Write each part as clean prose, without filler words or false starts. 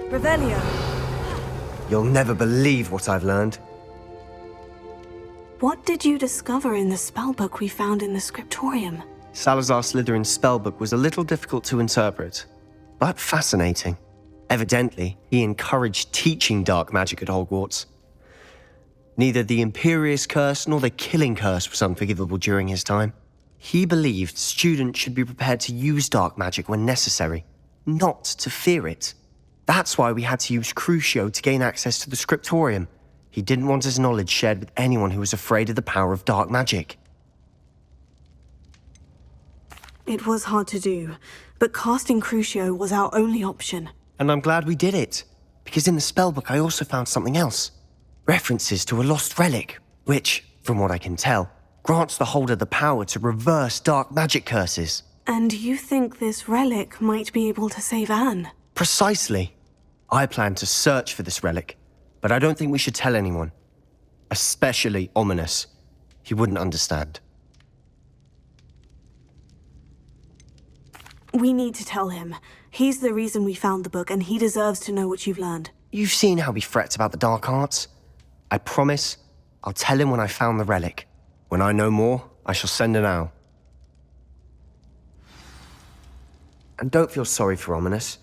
Revelio. You'll never believe what I've learned. What did you discover in the spellbook we found in the scriptorium? Salazar Slytherin's spellbook was a little difficult to interpret, but fascinating. Evidently, he encouraged teaching dark magic at Hogwarts. Neither the Imperious Curse nor the Killing Curse was unforgivable during his time. He believed students should be prepared to use dark magic when necessary, not to fear it. That's why we had to use Crucio to gain access to the scriptorium. He didn't want his knowledge shared with anyone who was afraid of the power of dark magic. It was hard to do, but casting Crucio was our only option. And I'm glad we did it, because in the spellbook I also found something else. References to a lost relic, which, from what I can tell, grants the holder the power to reverse dark magic curses. And you think this relic might be able to save Anne? Precisely. I plan to search for this relic, but I don't think we should tell anyone. Especially Ominous. He wouldn't understand. We need to tell him. He's the reason we found the book, and he deserves to know what you've learned. You've seen how he frets about the dark arts. I promise I'll tell him when I found the relic. When I know more, I shall send an owl. And don't feel sorry for Ominous.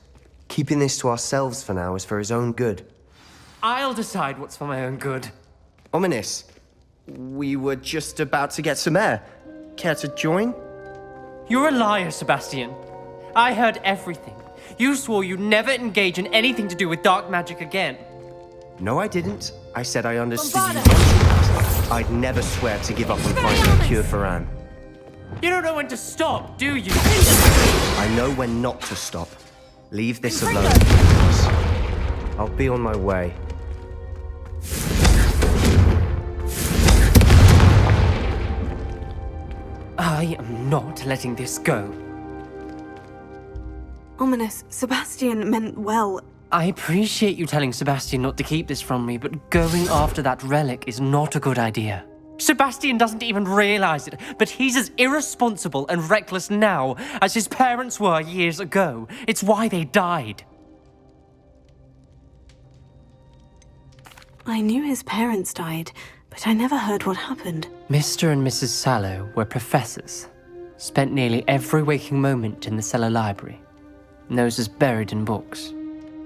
Keeping this to ourselves for now is for his own good. I'll decide what's for my own good. Ominous, we were just about to get some air. Care to join? You're a liar, Sebastian. I heard everything. You swore you'd never engage in anything to do with dark magic again. No, I didn't. I said I understood you wanted that. I'd never swear to give up on finding a cure for Anne. You don't know when to stop, do you? I know when not to stop. Leave this alone, please. I'll be on my way. I am not letting this go. Ominous, Sebastian meant well. I appreciate you telling Sebastian not to keep this from me, but going after that relic is not a good idea. Sebastian doesn't even realize it, but he's as irresponsible and reckless now as his parents were years ago. It's why they died. I knew his parents died, but I never heard what happened. Mr. and Mrs. Sallow were professors. Spent nearly every waking moment in the cellar library. Noses buried in books.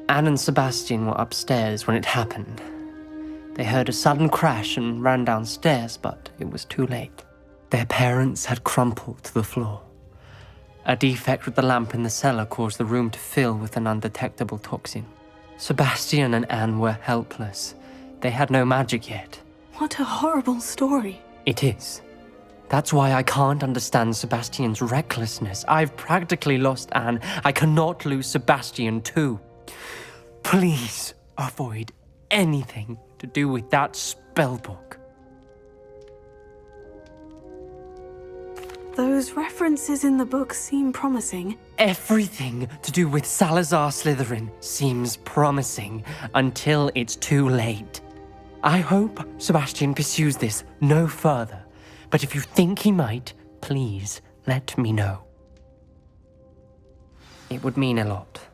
Anne and Sebastian were upstairs when it happened. They heard a sudden crash and ran downstairs, but it was too late. Their parents had crumpled to the floor. A defect with the lamp in the cellar caused the room to fill with an undetectable toxin. Sebastian and Anne were helpless. They had no magic yet. What a horrible story. It is. That's why I can't understand Sebastian's recklessness. I've practically lost Anne. I cannot lose Sebastian too. Please avoid anything to do with that spellbook. Those references in the book seem promising. Everything to do with Salazar Slytherin seems promising until it's too late. I hope Sebastian pursues this no further, but if you think he might, please let me know. It would mean a lot.